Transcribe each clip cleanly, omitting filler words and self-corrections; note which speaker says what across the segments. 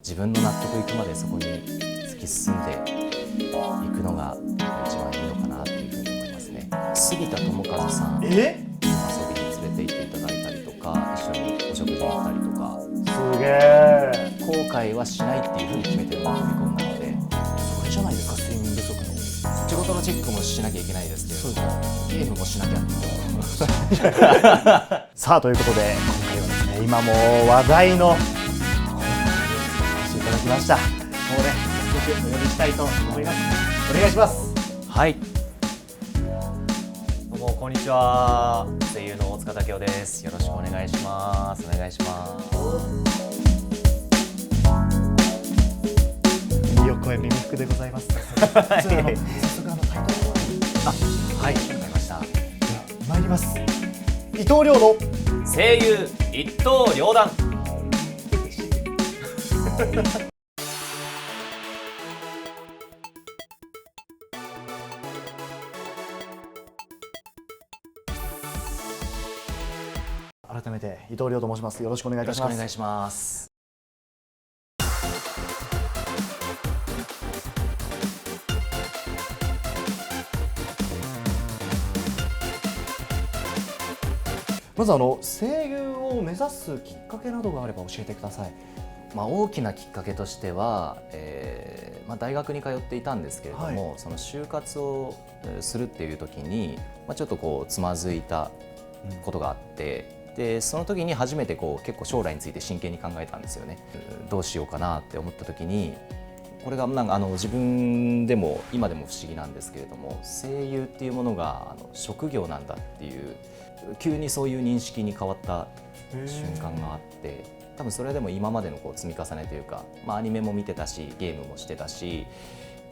Speaker 1: 自分の納得いくまでそこに突き進んでいくのが一番いいのかなっていうふうに思いますね。杉田智和さん遊びに連れて行っていただいたりとか、一緒にお食事に行ったりとか、
Speaker 2: すげえ。
Speaker 1: 後悔はしないっていうふうに決めてるのが飛び込んだので、
Speaker 2: それじゃないですか、睡眠不足の。
Speaker 1: 仕事のチェックもしなきゃいけないですけれども、ゲームもしなきゃって思います
Speaker 2: さあということで今回はですね、今も話題のいただきました。もうね、早速お呼びしたいと思います。お願いします。
Speaker 1: はい、どうもこんにちは、声優の大塚武雄です。よろしくお願いします。お願いします。
Speaker 2: 耳を越え耳服でございます。早速タイトルを
Speaker 1: はい、わかりました。
Speaker 2: 参ります。伊藤亮の
Speaker 1: 声優一刀両断。
Speaker 2: 改めて伊藤亮と申します。よろしくお願いいたします。
Speaker 1: よろしくお願いします。
Speaker 2: まず声優を目指すきっかけなどがあれば教えてください。
Speaker 1: 大きなきっかけとしては、大学に通っていたんですけれども、その就活をするっていう時に、ちょっとこうつまずいたことがあって、でその時に初めて結構将来について真剣に考えたんですよね。どうしようかなって思った時に、これが自分でも今でも不思議なんですけれども、声優っていうものが職業なんだっていう、急にそういう認識に変わった瞬間があって、多分それでも今までの積み重ねというか、アニメも見てたしゲームもしてたし、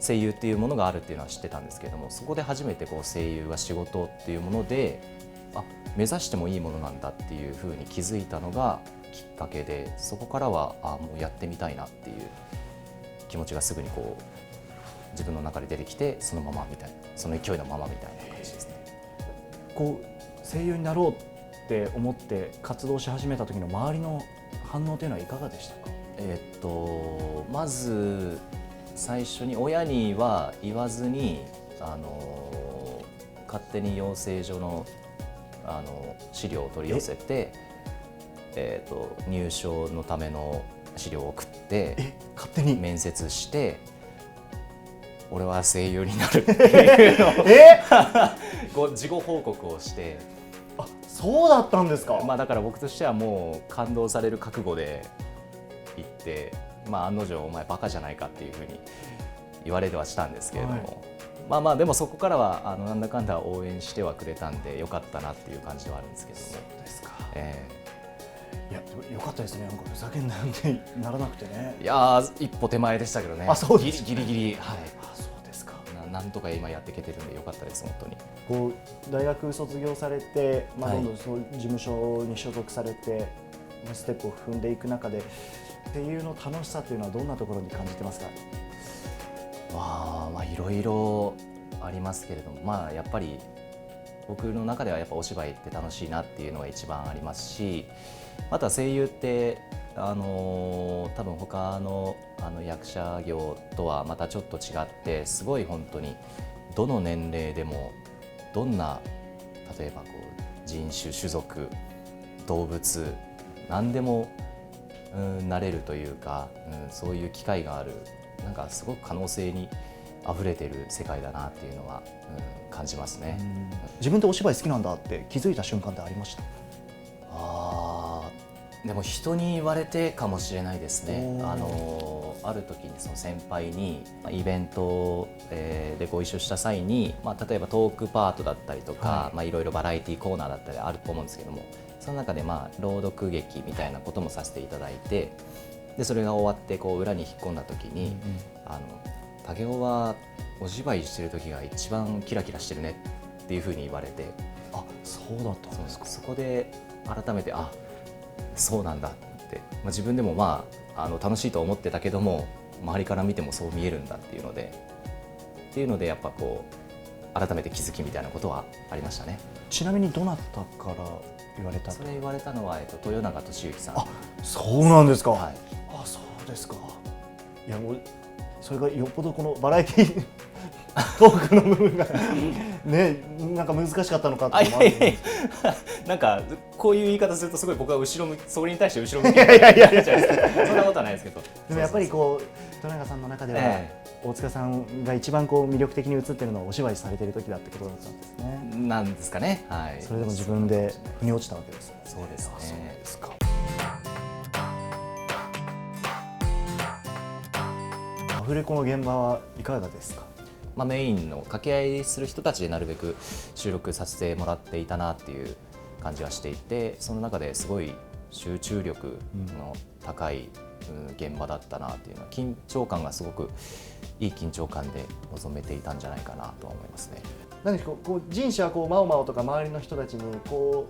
Speaker 1: 声優っていうものがあるっていうのは知ってたんですけれども、そこで初めて声優が仕事っていうもので目指してもいいものなんだっていうふうに気づいたのがきっかけで、そこからはもうやってみたいなっていう気持ちがすぐに自分の中で出てきて、そのままみたいな、その勢いのままみたいな感じですね。
Speaker 2: 声優になろうって思って活動し始めた時の周りの反応というのはいかがでしたか？
Speaker 1: まず最初に親には言わずに、勝手に養成所の資料を取り寄せて、入所のための資料を送って
Speaker 2: 勝手に
Speaker 1: 面接して、俺は声優になるっていうのを自己報告をして。
Speaker 2: そうだったんですか？
Speaker 1: だから僕としてはもう感動される覚悟で行って、案の定お前バカじゃないかっていうふうに言われてはしたんですけれども、でもそこからはなんだかんだ応援してはくれたんでよかったなっていう感じではあるんですけども。
Speaker 2: そうですか。いやよかったですね。なんかふざけんなよってならなくてね。
Speaker 1: いや一歩手前でしたけどね。
Speaker 2: そうです
Speaker 1: ギリギリ、はい。
Speaker 2: そうですか。
Speaker 1: なんとか今やっていけてるんでよかったです本当に。
Speaker 2: 大学卒業されて、どんどんそう事務所に所属されてステップを踏んでいく中で、声優の楽しさというのはどんなところに感じてますか？
Speaker 1: いろいろありますけれども、やっぱり僕の中ではやっぱお芝居って楽しいなっていうのが一番ありますし、あとは声優って多分他の役者業とはまたちょっと違って、すごい本当にどの年齢でもどんな、例えば人種種族動物何でもなれるというか、そういう機会がある、なんかすごく可能性にあふれている世界だなっていうのは、感じますね。
Speaker 2: 自分でお芝居好きなんだって気づいた瞬間ってありました？
Speaker 1: でも人に言われてかもしれないですね。ある時にその先輩にイベントでご一緒した際に、例えばトークパートだったりとか、いろいろバラエティコーナーだったりあると思うんですけども、その中で朗読劇みたいなこともさせていただいて、でそれが終わって裏に引っ込んだ時に「武雄はお芝居してる時が一番キラキラしてるね」っていうふうに言われて、
Speaker 2: そうだったんですか。
Speaker 1: そこで改めてそうなんだって、自分でも楽しいと思ってたけども、周りから見てもそう見えるんだっていうのでやっぱ改めて気づきみたいなことはありましたね。
Speaker 2: ちなみにどなたから言われた？
Speaker 1: それ言われたのは豊永俊之さん。
Speaker 2: そうなんですか。
Speaker 1: はい。
Speaker 2: そうですか。いやもうそれがよっぽどこのバラエティートークの部分がね、なんか難しかったのかって思われてるんですけど
Speaker 1: なんかこういう言い方するとすごい僕はそれに対して後ろ向き
Speaker 2: いやいやいやいや
Speaker 1: そんなことはないですけど、
Speaker 2: でもやっぱりこう戸永さんの中では、大塚さんが一番こう魅力的に映ってるのはお芝居されている時だってことだったんですね。
Speaker 1: なんですかね。はい。
Speaker 2: それでも自分で腑に落ちたわけですね。
Speaker 1: そうですね。
Speaker 2: そうですか。アフレコの現場はいかがですか。
Speaker 1: メインの掛け合いする人たちでなるべく収録させてもらっていたなっていう感じはしていて、その中ですごい集中力の高い現場だったなっていうのは、緊張感がすごくいい緊張感で臨めていたんじゃないかなとは思いますね。
Speaker 2: 何ですか、こう人士はこうマオマオとか周りの人たちにこ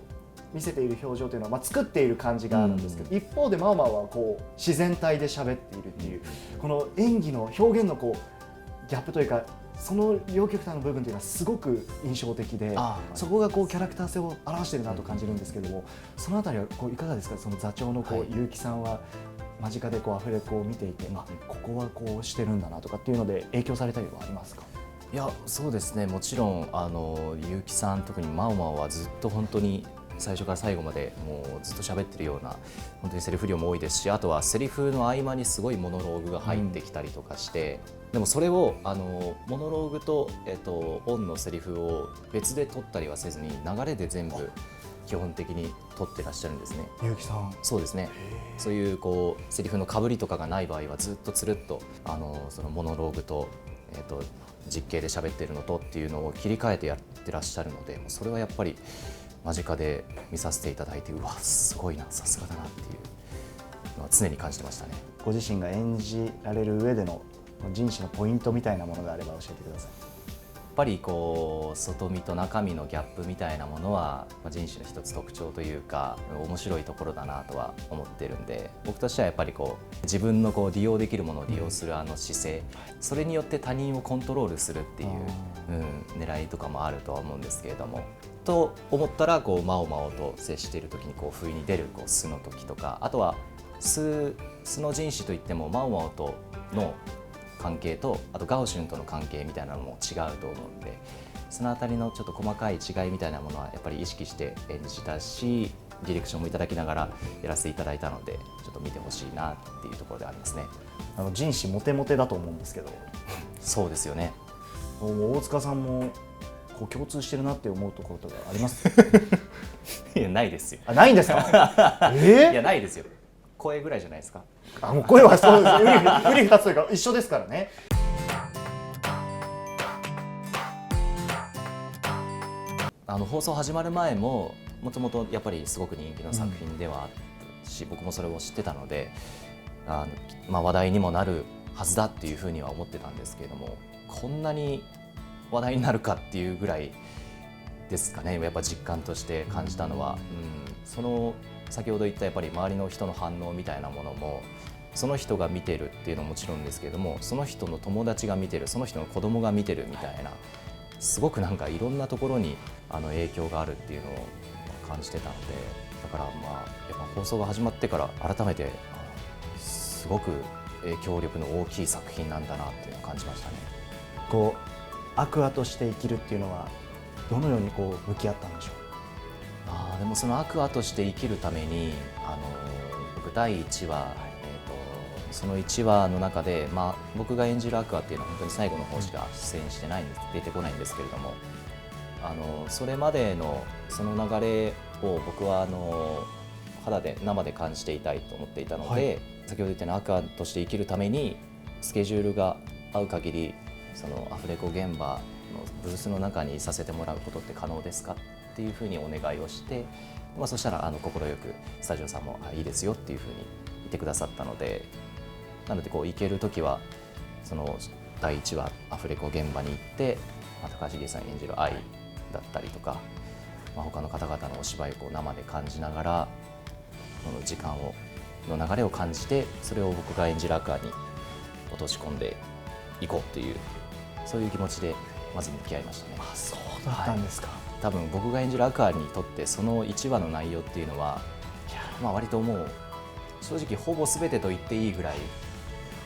Speaker 2: う見せている表情というのは、作っている感じがあるんですけど、一方でマオマオはこう自然体で喋っているっていう、この演技の表現のこうギャップというか、その両極端の部分というのはすごく印象的で、そこがこうキャラクター性を表しているなと感じるんですけども、そのあたりはこういかがですか。その座長のこう、結城さんは間近でこうアフレコを見ていて、ここはこうしてるんだなとかっていうので影響されたりはありますか。
Speaker 1: いや、そうですね、もちろん結城さん、特にマオマオはずっと本当に最初から最後までもうずっと喋ってるような、本当にセリフ量も多いですし、あとはセリフの合間にすごいモノローグが入ってきたりとかして、でもそれをモノローグと、オンのセリフを別で撮ったりはせずに、流れで全部基本的に撮ってらっしゃるんですね。
Speaker 2: 結城さん。
Speaker 1: そうですね。そういうこうセリフの被りとかがない場合はずっとつるっとそのモノローグと、実景で喋ってるのとっていうのを切り替えてやってらっしゃるので、それはやっぱり間近で見させていただいて、うわすごいな、さすがだなっていうのは常に感じてましたね。
Speaker 2: ご自身が演じられる上での人士のポイントみたいなものがあれば教えてください。
Speaker 1: やっぱりこう外見と中身のギャップみたいなものは、人種の一つ特徴というか面白いところだなとは思ってるんで、僕としてはやっぱりこう自分のこう利用できるものを利用する姿勢、それによって他人をコントロールするっていう、狙いとかもあるとは思うんですけれども、と思ったらこうマオマオと接している時にこう不意に出るこう素の時とか、あとは素の人種といってもマオマオとの関係と、あとガオシュンとの関係みたいなのも違うと思うんで、そのあたりのちょっと細かい違いみたいなものはやっぱり意識して演じたし、ディレクションもいただきながらやらせていただいたので、ちょっと見てほしいなっていうところでありますね。
Speaker 2: 人士モテモテだと思うんですけど
Speaker 1: そうですよね。
Speaker 2: もう大塚さんもこう共通してるなって思うところとかあります
Speaker 1: いや、ないですよ。
Speaker 2: ないんですか。
Speaker 1: いや、ないですよ。声ぐらいじゃないですか。
Speaker 2: もう声はそうです。うり二つというか一緒ですからね。
Speaker 1: 放送始まる前ももともとやっぱりすごく人気の作品ではあったし、僕もそれを知ってたので、話題にもなるはずだっていうふうには思ってたんですけれども、こんなに話題になるかっていうぐらいですかね。やっぱ実感として感じたのは、その先ほど言ったやっぱり周りの人の反応みたいなものも、その人が見てるっていうのはもちろんですけれども、その人の友達が見てる、その人の子供が見てるみたいな、すごくなんかいろんなところに影響があるっていうのを感じてたので、だからやっぱ放送が始まってから改めてすごく影響力の大きい作品なんだなっていうのを感じましたね。
Speaker 2: こうアクアとして生きるっていうのはどのようにこう向き合ったんでしょう。
Speaker 1: でもそのアクアとして生きるために僕第1話、その1話の中で、僕が演じるアクアっていうのは本当に最後の方しか出演してないんです、出てこないんですけれども、それまでのその流れを僕は肌で生で感じていたいと思っていたので、先ほど言ったようにアクアとして生きるためにスケジュールが合う限りそのアフレコ現場のブースの中にいさせてもらうことって可能ですかっていうふうにお願いをして、そしたら快くスタジオさんもいいですよっていうふうに言ってくださったので、なのでこう行けるときはその第1話アフレコ現場に行って、高橋理恵さん演じる愛だったりとか、他の方々のお芝居をこう生で感じながら、この時間の流れを感じて、それを僕が演じるアクアに落とし込んでいこうっていう、そういう気持ちでまず向き合いましたね。
Speaker 2: そうだったんですか。
Speaker 1: 多分僕が演じるアクアにとってその1話の内容っていうのは、割ともう正直ほぼ全てと言っていいぐらい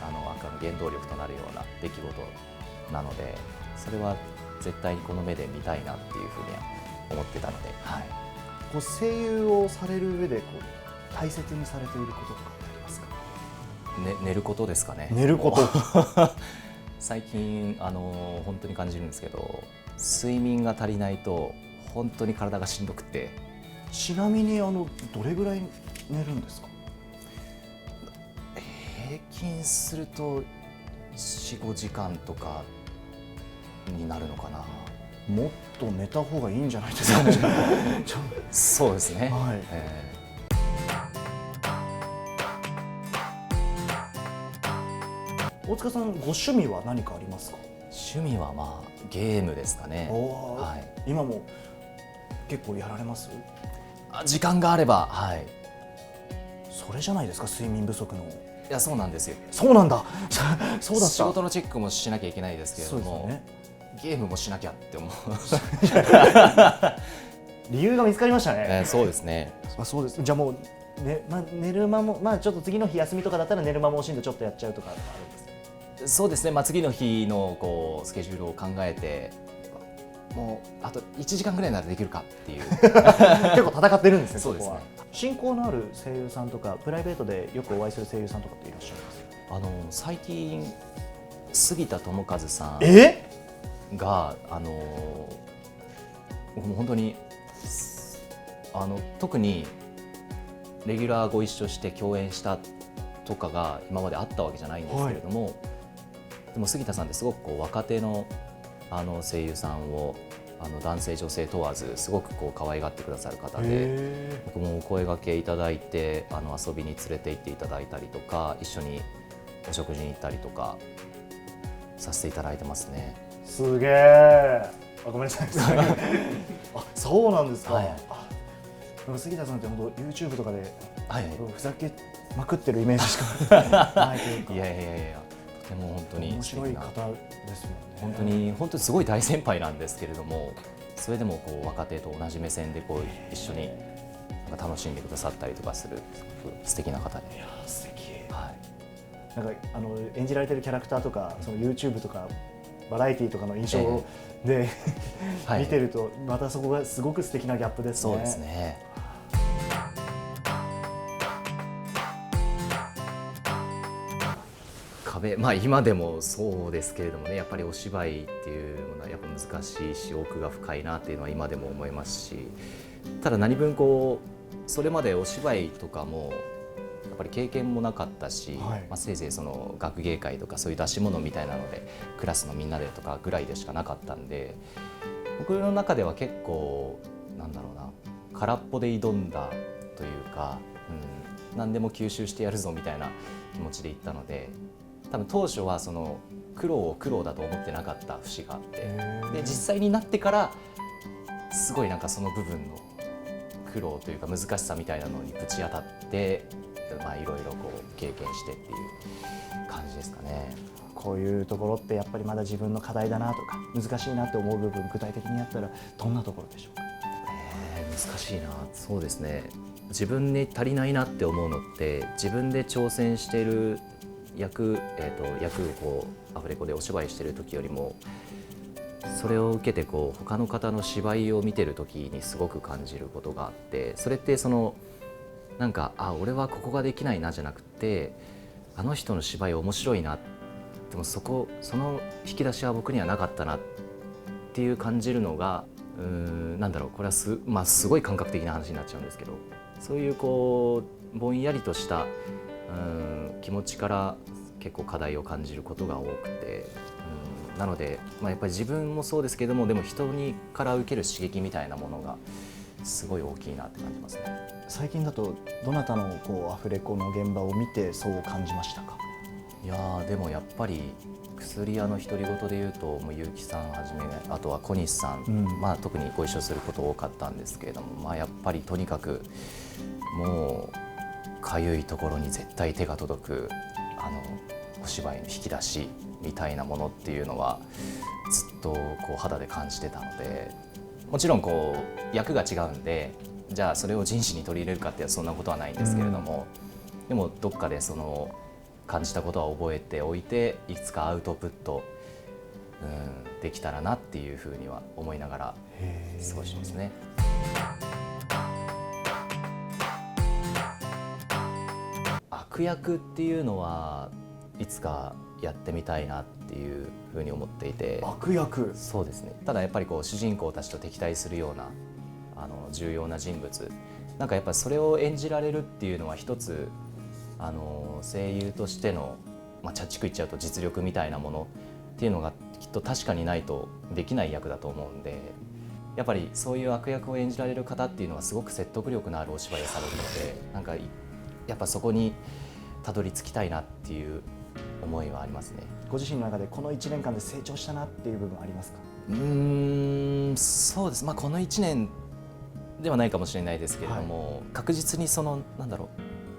Speaker 1: アクアの原動力となるような出来事なので、それは絶対にこの目で見たいなっていうふうには思ってたので、はい、
Speaker 2: こう声優をされる上でこう大切にされていることとかってありますか？
Speaker 1: 寝ることですかね。
Speaker 2: 寝ること
Speaker 1: 最近本当に感じるんですけど、睡眠が足りないと本当に体がしんどくて。
Speaker 2: ちなみにどれぐらい寝るんですか？
Speaker 1: 平均すると 4,5 時間とかになるのかな。
Speaker 2: もっと寝た方がいいんじゃないですかね。
Speaker 1: そうですね、
Speaker 2: はい。大塚さん、ご趣味は何かありますか？
Speaker 1: 趣味はまあゲームですかね。はい、
Speaker 2: 今も結構やられます？
Speaker 1: 時間があれば、はい。
Speaker 2: それじゃないですか、睡眠不足の。
Speaker 1: いや、そうなんですよ。
Speaker 2: そうなんだ。そうだった。
Speaker 1: 仕事のチェックもしなきゃいけないですけれども、
Speaker 2: ね、
Speaker 1: ゲームもしなきゃって思う。
Speaker 2: 理由が見つかりましたね。
Speaker 1: そうですね。
Speaker 2: そうです。じゃあもう、寝る間も、ちょっと次の日休みとかだったら寝る間も惜しんでちょっとやっちゃうとかあるんですか？
Speaker 1: そうですね。次の日のスケジュールを考えて、もうあと1時間ぐらいならできるかっていう
Speaker 2: 結構戦ってるんですね。
Speaker 1: そうですね。
Speaker 2: 親交のある声優さんとかプライベートでよくお会いする声優さんとかっていらっしゃいます？
Speaker 1: 最近杉田智和さんがもう本当に特にレギュラーご一緒して共演したとかが今まであったわけじゃないんですけれども、でも杉田さんってすごく若手の声優さんを男性女性問わずすごく可愛がってくださる方で、僕もお声掛けいただいて遊びに連れて行っていただいたりとか、一緒にお食事に行ったりとかさせていただいてますね。
Speaker 2: すげえ。ごめんなさい。あ、そうなんですか。はい、杉田さんって本当 YouTube とかで、はい、ふざけまくってるイメージしかないというか。
Speaker 1: いや。とても本当に
Speaker 2: 面白い方ですよ
Speaker 1: ね。本当にすごい大先輩なんですけれども、それでも若手と同じ目線で一緒に楽しんでくださったりとかする素敵な方で。
Speaker 2: いや、素敵。
Speaker 1: はい。
Speaker 2: なんか演じられてるキャラクターとか、その YouTube とかバラエティとかの印象で、見てるとまたそこがすごく素敵なギャップですね。
Speaker 1: そうですね。今でもそうですけれどもね、やっぱりお芝居っていうのはやっぱ難しいし、奥が深いなっていうのは今でも思いますし、ただ何分それまでお芝居とかもやっぱり経験もなかったし、せいぜいその学芸会とかそういう出し物みたいなのでクラスのみんなでとかぐらいでしかなかったんで、僕の中では結構なんだろうな、空っぽで挑んだというか、何でも吸収してやるぞみたいな気持ちでいったので、多分当初はその苦労を苦労だと思ってなかった節があって、で実際になってからすごいその部分の苦労というか難しさみたいなのにぶち当たって、いろいろ経験してっていう感じですかね。
Speaker 2: こういうところってやっぱりまだ自分の課題だなとか難しいなって思う部分、具体的にあったらどんなところでしょうか？
Speaker 1: 難しいな。そうですね。自分に足りないなって思うのって、自分で挑戦している役をアフレコでお芝居している時よりも、それを受けて他の方の芝居を見てる時にすごく感じることがあって、それって俺はここができないなじゃなくて、あの人の芝居面白いな、でもその引き出しは僕にはなかったなっていう感じるのが、これはすごい感覚的な話になっちゃうんですけど、そういうぼんやりとした気持ちから結構課題を感じることが多くて、なので、やっぱり自分もそうですけども、でも人から受ける刺激みたいなものがすごい大きいなって感じますね。
Speaker 2: 最近だとどなたのアフレコの現場を見てそう感じましたか？
Speaker 1: いやでもやっぱり薬屋の独り言でいうと、結城さんはじめ、あとは小西さん、特にご一緒すること多かったんですけれども、やっぱりとにかくもうかゆいところに絶対手が届くお芝居の引き出しみたいなものっていうのはずっと肌で感じてたので、もちろん役が違うんで、じゃあそれを人士に取り入れるかってそんなことはないんですけれども、でもどっかでその感じたことは覚えておいていつかアウトプット、できたらなっていうふうには思いながら過ごしますね。悪役っていうのはいつかやってみたいなっていうふうに思っていて。
Speaker 2: 悪役。
Speaker 1: そうですね。ただやっぱりこう主人公たちと敵対するような重要な人物、なんかやっぱりそれを演じられるっていうのは一つ声優としての、チャッチく言っちゃうと実力みたいなものっていうのがきっと確かにないとできない役だと思うんで、やっぱりそういう悪役を演じられる方っていうのはすごく説得力のあるお芝居をされるので、なんかやっぱそこにたどり着きたいなっていう思いはありますね。
Speaker 2: ご自身の中でこの1年間で成長したなっていう部分ありますか？
Speaker 1: そうです。この1年ではないかもしれないですけれども、確実にその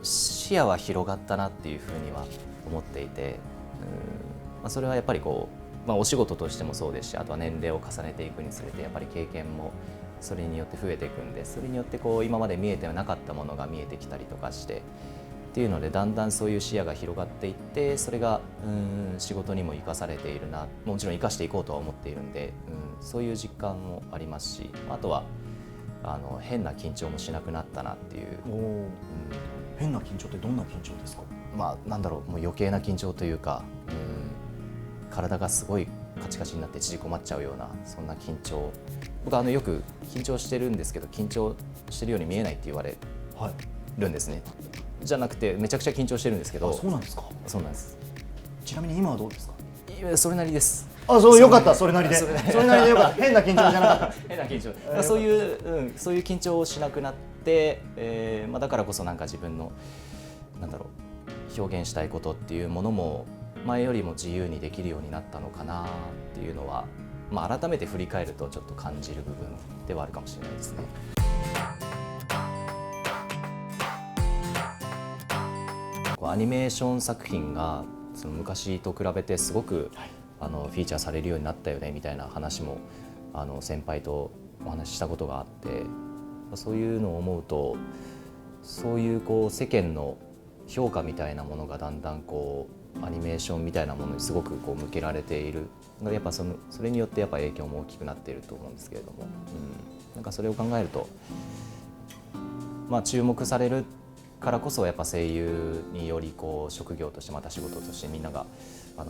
Speaker 1: 視野は広がったなっていうふうには思っていて、それはやっぱりこう、お仕事としてもそうですし、あとは年齢を重ねていくにつれてやっぱり経験もそれによって増えていくんで、それによってこう今まで見えてはなかったものが見えてきたりとかしてっていうので、だんだんそういう視野が広がっていって、それが仕事にも生かされているな、もちろん生かしていこうとは思っているんで、そういう実感もありますし、あとは変な緊張もしなくなったなっていう。
Speaker 2: 変な緊張ってどんな緊張ですか？
Speaker 1: もう余計な緊張というか、体がすごいカチカチになって縮こまっちゃうような、そんな緊張。僕よく緊張してるんですけど、緊張してるように見えないって言われるんですね。じゃなくてめちゃくちゃ緊張してるんですけど。
Speaker 2: そうなんですか？
Speaker 1: そうなんです。
Speaker 2: ちなみに今はどうですか？
Speaker 1: それなりです。
Speaker 2: そう、よかった。それなりで。それなりでよかった。変な緊張じゃなかった。
Speaker 1: 変な緊張。そういう緊張をしなくなって、だからこそなんか自分の表現したいことっていうものも前よりも自由にできるようになったのかなっていうのは、改めて振り返るとちょっと感じる部分ではあるかもしれないですね。アニメーション作品がその昔と比べてすごくフィーチャーされるようになったよねみたいな話も先輩とお話ししたことがあって、そういうのを思うと、そういう世間の評価みたいなものがだんだんアニメーションみたいなものにすごく向けられている。やっぱそれによってやっぱ影響も大きくなっていると思うんですけれども、なんかそれを考えると、注目されるからこそやっぱ声優により職業としてまた仕事としてみんなが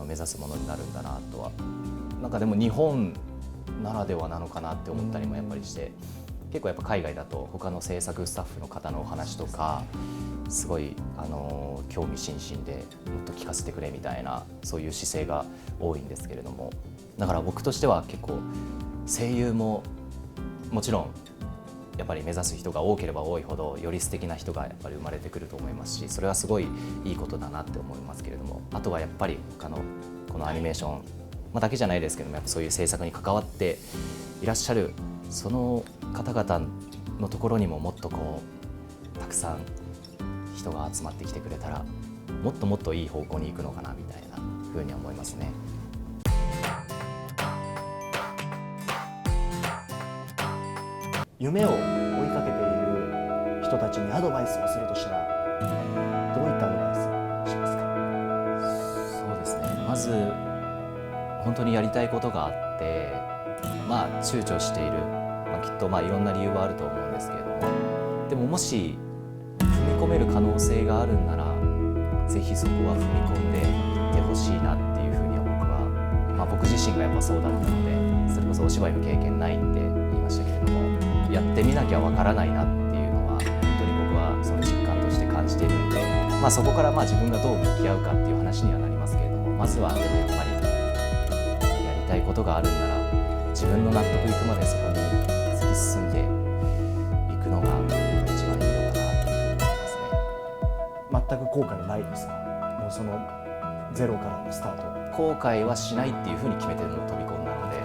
Speaker 1: 目指すものになるんだなとは、なんかでも日本ならではなのかなって思ったりもやっぱりして、結構やっぱ海外だと他の制作スタッフの方のお話とかすごい興味津々でもっと聞かせてくれみたいな、そういう姿勢が多いんですけれども、だから僕としては結構声優ももちろんやっぱり目指す人が多ければ多いほどより素敵な人がやっぱり生まれてくると思いますし、それはすごいいいことだなって思いますけれども、あとはやっぱり他のこのアニメーション、だけじゃないですけども、やっぱそういう制作に関わっていらっしゃるその方々のところにももっとたくさん人が集まってきてくれたら、もっともっといい方向に行くのかなみたいなふうに思いますね。
Speaker 2: 夢を追いかけている人たちにアドバイスをするとしたら、どういったアドバイスしますか？
Speaker 1: そうですね。まず本当にやりたいことがあって、躊躇している、きっといろんな理由はあると思うんですけれども、でももし踏み込める可能性があるんなら、ぜひそこは踏み込んでいってほしいなっていうふうには僕自身がやっぱそうだったので、それこそお芝居の経験ないって言いましたけれども、やってみなきゃわからないなっていうのは本当に僕はその実感として感じているので、そこから自分がどう向き合うかっていう話にはなりますけれども、まずはでもやっぱりやりたいことがあるんなら自分の納得いくまでそこに突き進んでいくのが一番いいのかなというふうに思いますね。
Speaker 2: 全く後悔ないですか？もうそのゼロからのスタート。
Speaker 1: 後悔はしないっていうふうに決めてもう飛び込んだので、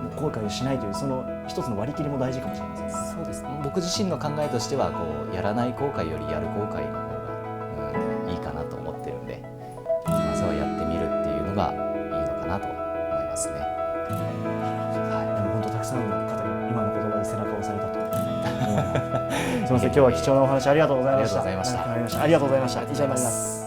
Speaker 2: もう後悔をしないというその一つの割り切りも大事かもしれません。
Speaker 1: そうです。僕自身の考えとしてはやらない後悔よりやる後悔の方が、いいかなと思ってるんで、まずはやってみるっていうのがいいのかなと思いますね。
Speaker 2: でも本当たくさんの方に今の言葉で背中を押されたと思います。すみません、今日は貴重なお話ありがとうございました。
Speaker 1: ありがとうございました。
Speaker 2: ありがとうございました。以上になります。